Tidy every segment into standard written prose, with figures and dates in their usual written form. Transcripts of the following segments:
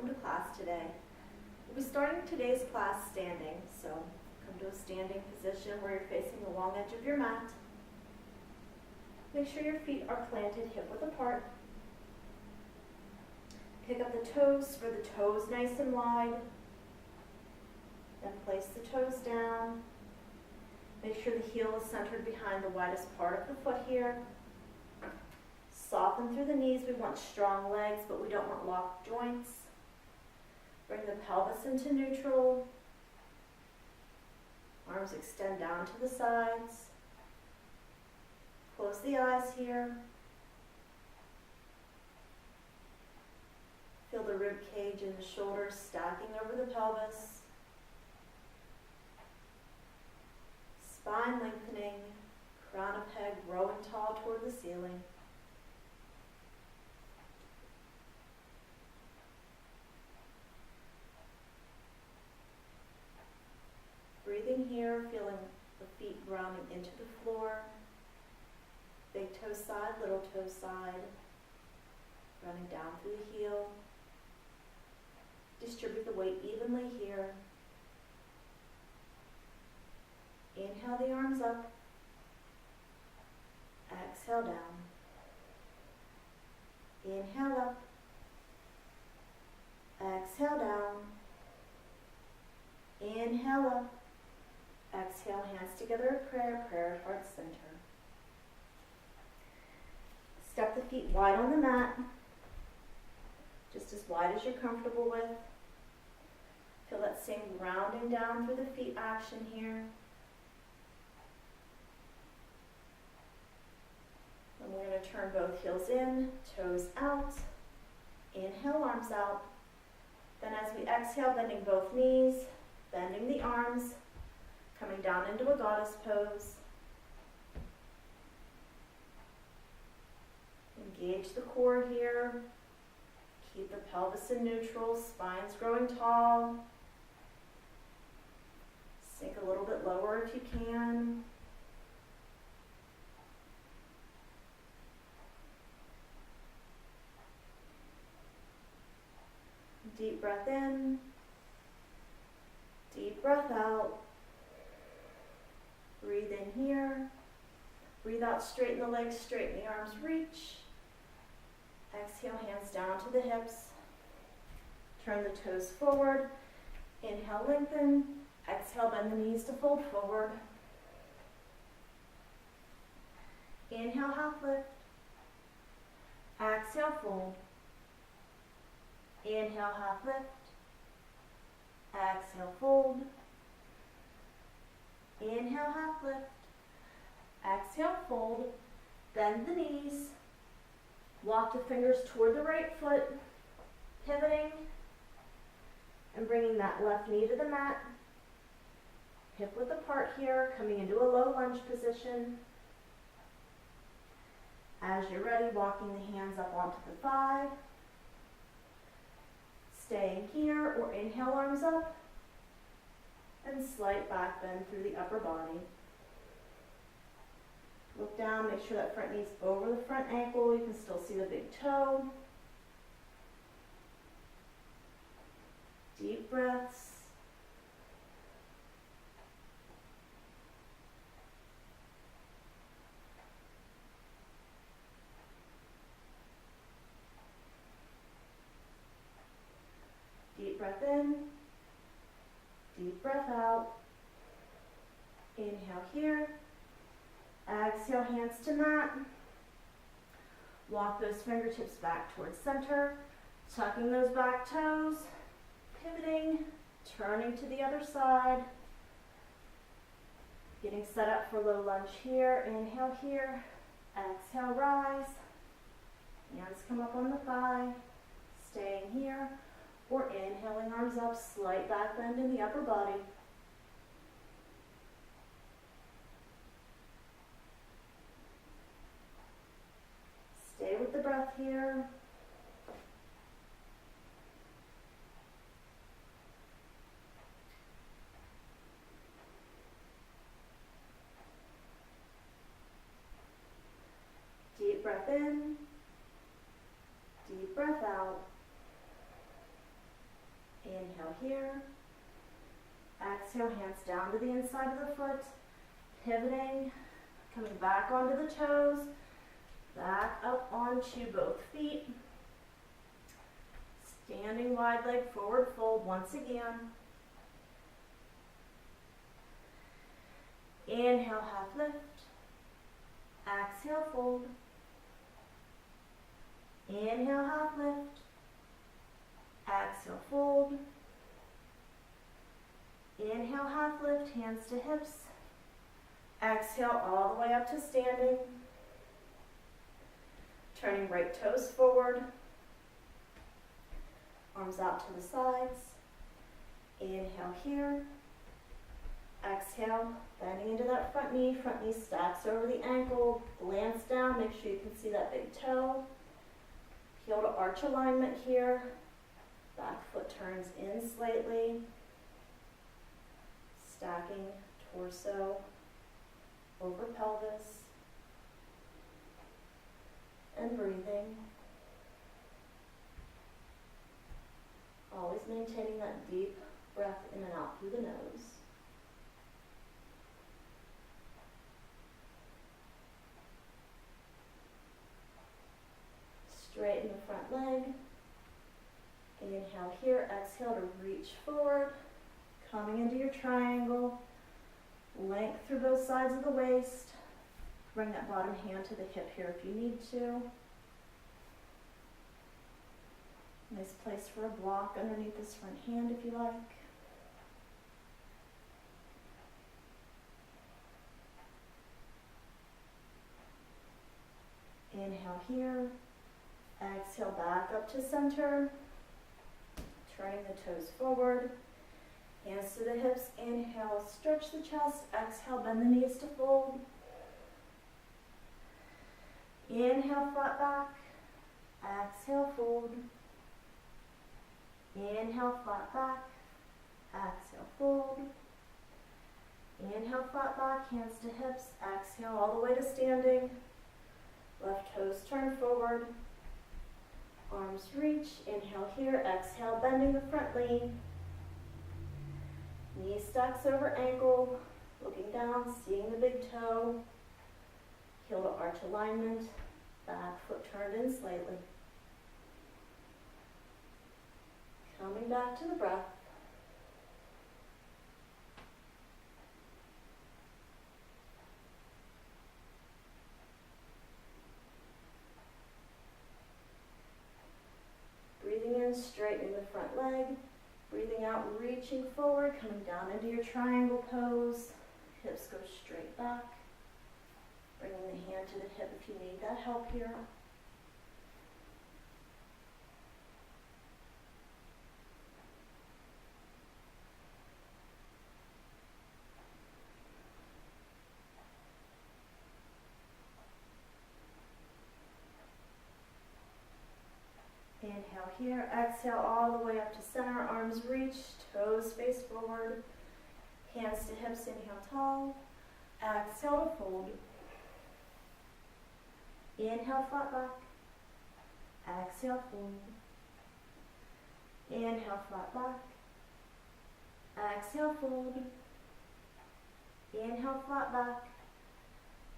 welcome to class today. We'll be starting today's class standing, so come to a standing position where you're facing the long edge of your mat. Make sure your feet are planted hip width apart. Pick up the toes for the toes nice and wide. Then place the toes down. Make sure the heel is centered behind the widest part of the foot here. Soften through the knees. We want strong legs, but we don't want locked joints. Bring the pelvis into neutral. Arms extend down to the sides. Close the eyes here. Feel the rib cage and the shoulders stacking over the pelvis. Spine lengthening, crown of head growing tall toward the ceiling. Breathing here, feeling the feet grounding into the floor. Big toe side, little toe side. Running down through the heel. Distribute the weight evenly here. Inhale the arms up. Exhale down. Inhale up. Exhale down. Inhale up. Exhale, hands together at prayer, prayer at heart center. Step the feet wide on the mat, just as wide as you're comfortable with. Feel that same grounding down through the feet action here. And we're going to turn both heels in, toes out. Inhale, arms out. Then as we exhale, bending both knees, bending the arms, coming down into a goddess pose. Engage the core here. Keep the pelvis in neutral, spine's growing tall. Sink a little bit lower if you can. Deep breath in. Deep breath out. Breathe in here. Breathe out, straighten the legs, straighten the arms, reach. Exhale, hands down to the hips. Turn the toes forward. Inhale, lengthen. Exhale, bend the knees to fold forward. Inhale, half lift. Exhale, fold. Inhale, half lift. Exhale, fold. Inhale, half lift. Exhale, fold. Bend the knees. Walk the fingers toward the right foot, pivoting and bringing that left knee to the mat. Hip width apart here, coming into a low lunge position. As you're ready, walking the hands up onto the thigh. Staying here or inhale, arms up. And slight back bend through the upper body. Look down, make sure that front knee's over the front ankle. You can still see the big toe. Deep breaths. Deep breath in. Deep breath out. Inhale here. Exhale, hands to mat. Walk those fingertips back towards center. Tucking those back toes. Pivoting. Turning to the other side. Getting set up for low lunge here. Inhale here. Exhale, rise. Hands come up on the thigh. Staying here. Or inhaling, arms up, slight back bend in the upper body. Stay with the breath here. Deep breath in, deep breath out. here. Exhale, hands down to the inside of the foot, pivoting, coming back onto the toes, back up onto both feet. Standing wide leg forward fold once again. Inhale, half lift. Exhale, fold. Inhale, half lift. Exhale, fold. Inhale, half lift, hands to hips. Exhale all the way up to standing. Turning right toes forward. Arms out to the sides. Inhale here. Exhale, bending into that front knee stacks over the ankle, glance down, make sure you can see that big toe. Heel to arch alignment here. Back foot turns in slightly. Stacking torso over pelvis. And breathing. Always maintaining that deep breath in and out through the nose. Straighten the front leg. Inhale here, exhale to reach forward. Coming into your triangle. Length through both sides of the waist. Bring that bottom hand to the hip here if you need to. Nice place for a block underneath this front hand if you like. Inhale here. Exhale back up to center. Turning the toes forward. Hands to the hips. Inhale, stretch the chest. Exhale, bend the knees to fold. Inhale, flat back. Exhale, fold. Inhale, flat back. Exhale, fold. Inhale, flat back, hands to hips. Exhale all the way to standing. Left toes turn forward. Arms reach. Inhale here. Exhale, bending the front knee. Knee stacks over ankle. Looking down, seeing the big toe. Heel to arch alignment. Back foot turned in slightly. Coming back to the breath. Breathing in, straightening the front leg. Breathing out, reaching forward, coming down into your triangle pose. Hips go straight back. Bringing the hand to the hip if you need that help here. Inhale here, exhale all the way up to center, arms reach, toes face forward, hands to hips, inhale tall, exhale to fold, inhale flat back, exhale fold, inhale flat back, exhale fold, inhale flat back,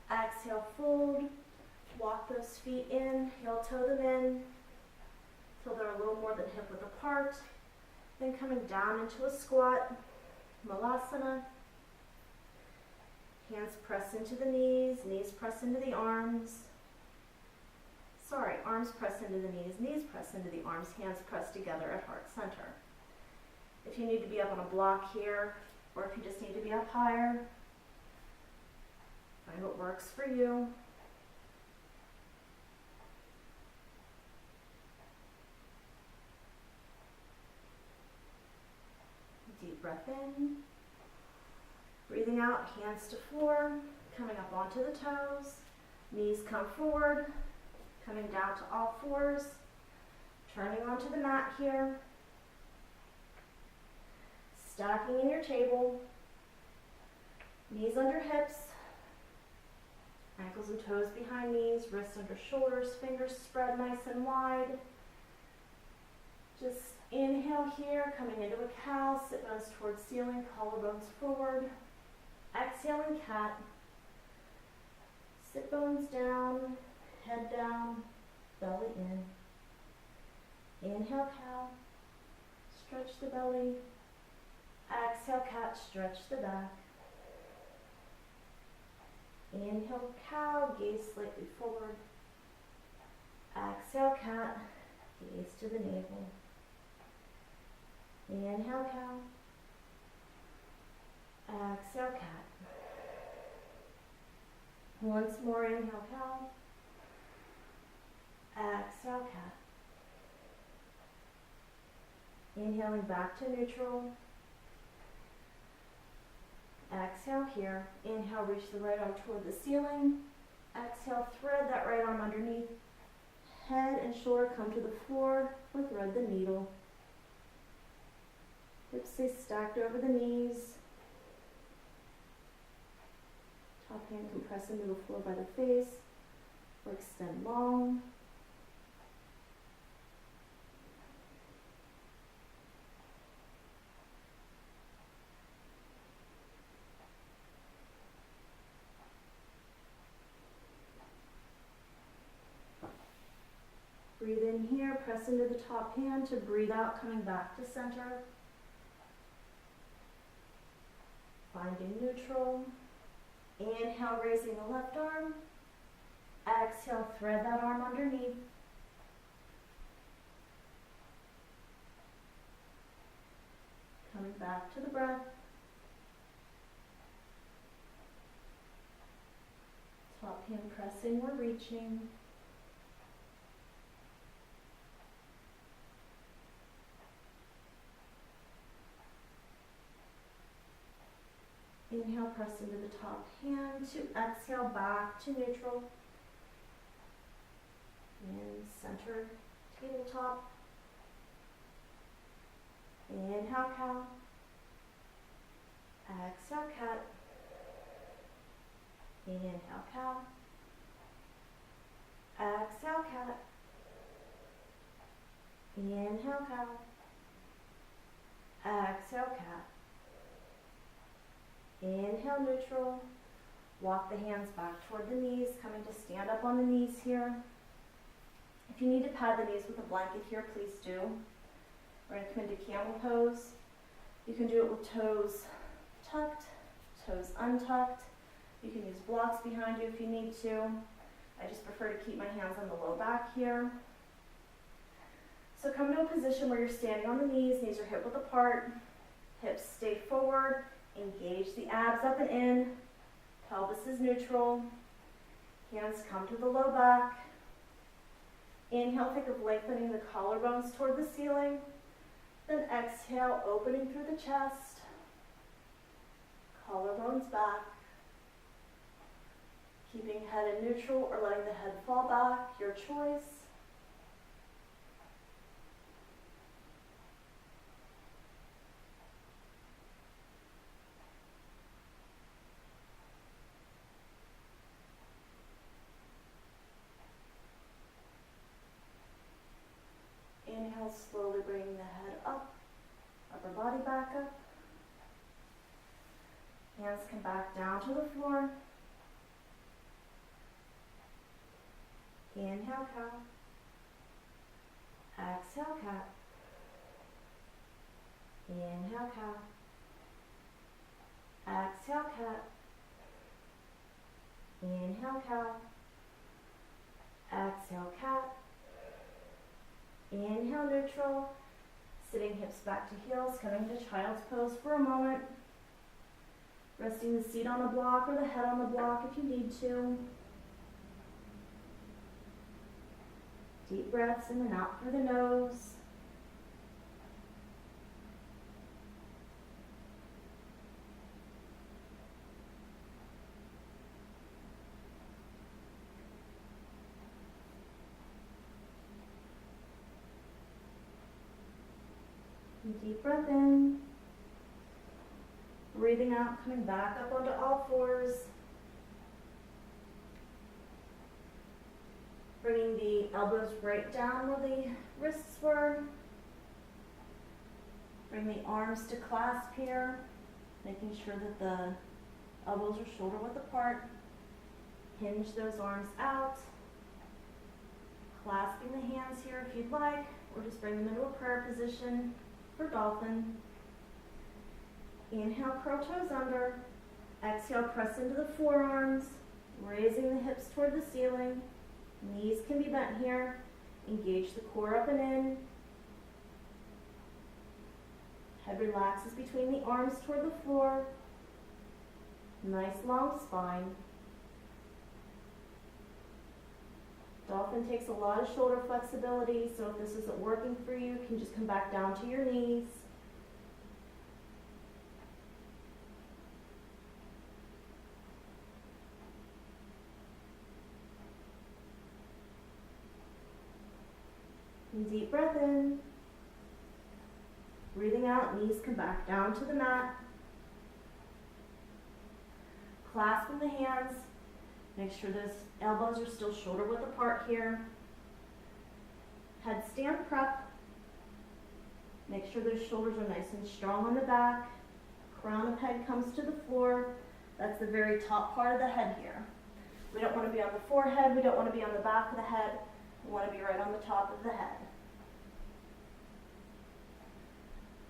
exhale fold, walk those feet in, heel toe them in, till they're a little more than hip width apart. Then coming down into a squat, Malasana. Hands press into the knees press into the arms. Arms press into the knees press into the arms, hands press together at heart center. If you need to be up on a block here, or if you just need to be up higher, find what works for you. Deep breath in. Breathing out, hands to floor, coming up onto the toes. Knees come forward, coming down to all fours. Turning onto the mat here. Stacking in your table. Knees under hips. Ankles and toes behind knees, wrists under shoulders, fingers spread nice and wide. Just Inhale here, coming into a cow, sit bones towards ceiling, collarbones forward. Exhaling cat. Sit bones down, head down, belly in. Inhale cow, stretch the belly. Exhale cat, stretch the back. Inhale cow, gaze slightly forward. Exhale cat, gaze to the navel. Inhale cow. Exhale cat. Once more, inhale cow. Exhale cat. Inhaling back to neutral. Exhale here. Inhale, reach the right arm toward the ceiling. Exhale, thread that right arm underneath. Head and shoulder come to the floor or thread the needle. Hips stay stacked over the knees. Top hand can press into the floor by the face or extend long. Breathe in here, press into the top hand to breathe out, coming back to center. Finding neutral. Inhale, raising the left arm. Exhale, thread that arm underneath. Coming back to the breath. Top hand pressing or reaching. Inhale, press into the top hand to exhale back to neutral. And center tabletop. Inhale, cow. Exhale, cat. Inhale, cow. Exhale, cat. Inhale, cow. Exhale, cat. Inhale, neutral. Walk the hands back toward the knees, coming to stand up on the knees here. If you need to pad the knees with a blanket here, please do. We're going to come into camel pose. You can do it with toes tucked, toes untucked. You can use blocks behind you if you need to. I just prefer to keep my hands on the low back here. So come to a position where you're standing on the knees are hip width apart, hips stay forward. Engage the abs up and in. Pelvis is neutral. Hands come to the low back. Inhale, think of lengthening the collarbones toward the ceiling. Then exhale, opening through the chest. Collarbones back. Keeping head in neutral or letting the head fall back, your choice. Inhale, slowly bringing the head up, upper body back up. Hands come back down to the floor. Inhale, cow. Exhale, cat. Inhale, cow. Exhale, cat. Inhale, cow. Exhale, cat. Inhale, neutral. Sitting hips back to heels, coming to child's pose for a moment. Resting the seat on a block or the head on the block if you need to. Deep breaths in and out through the nose. Deep breath in. Breathing out, coming back up onto all fours. Bringing the elbows right down where the wrists were. Bring the arms to clasp here, making sure that the elbows are shoulder width apart. Hinge those arms out. Clasping the hands here if you'd like, or just bring them into a prayer position for dolphin. Inhale, curl toes under. Exhale, press into the forearms, raising the hips toward the ceiling. Knees can be bent here. Engage the core up and in. Head relaxes between the arms toward the floor. Nice long spine. Dolphin takes a lot of shoulder flexibility, so if this isn't working for you, you can just come back down to your knees. And deep breath in. Breathing out, knees come back down to the mat. Clasping the hands. Make sure those elbows are still shoulder width apart here. Headstand prep. Make sure those shoulders are nice and strong on the back. Crown of head comes to the floor. That's the very top part of the head here. We don't want to be on the forehead. We don't want to be on the back of the head. We want to be right on the top of the head.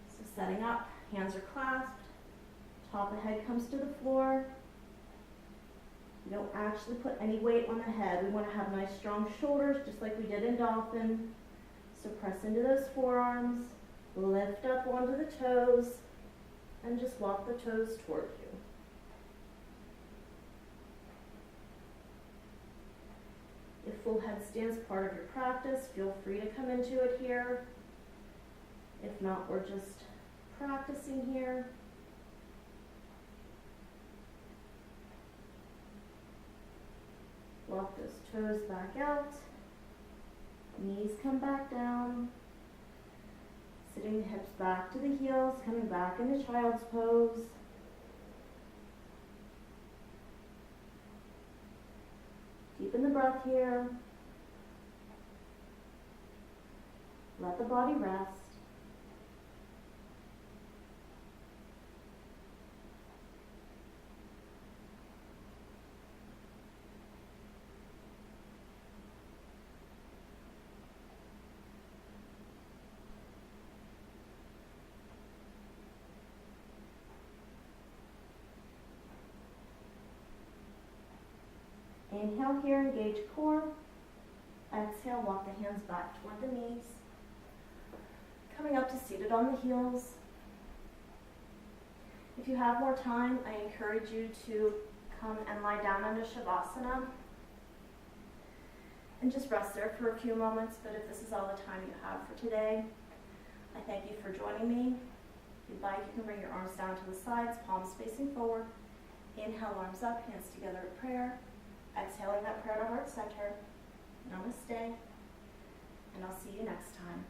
So setting up, hands are clasped. Top of head comes to the floor. We don't actually put any weight on the head. We want to have nice strong shoulders, just like we did in dolphin. So press into those forearms, lift up onto the toes, and just walk the toes toward you. If full headstand is part of your practice, feel free to come into it here. If not, we're just practicing here. Walk those toes back out. Knees come back down. Sitting the hips back to the heels, coming back into child's pose. Deepen the breath here. Let the body rest. Inhale here, engage core. Exhale, walk the hands back toward the knees. Coming up to seated on the heels. If you have more time, I encourage you to come and lie down into Shavasana and just rest there for a few moments, but if this is all the time you have for today, I thank you for joining me. If you'd like, you can bring your arms down to the sides, palms facing forward. Inhale, arms up, hands together at prayer. Exhaling that prayer to heart center. Namaste, and I'll see you next time.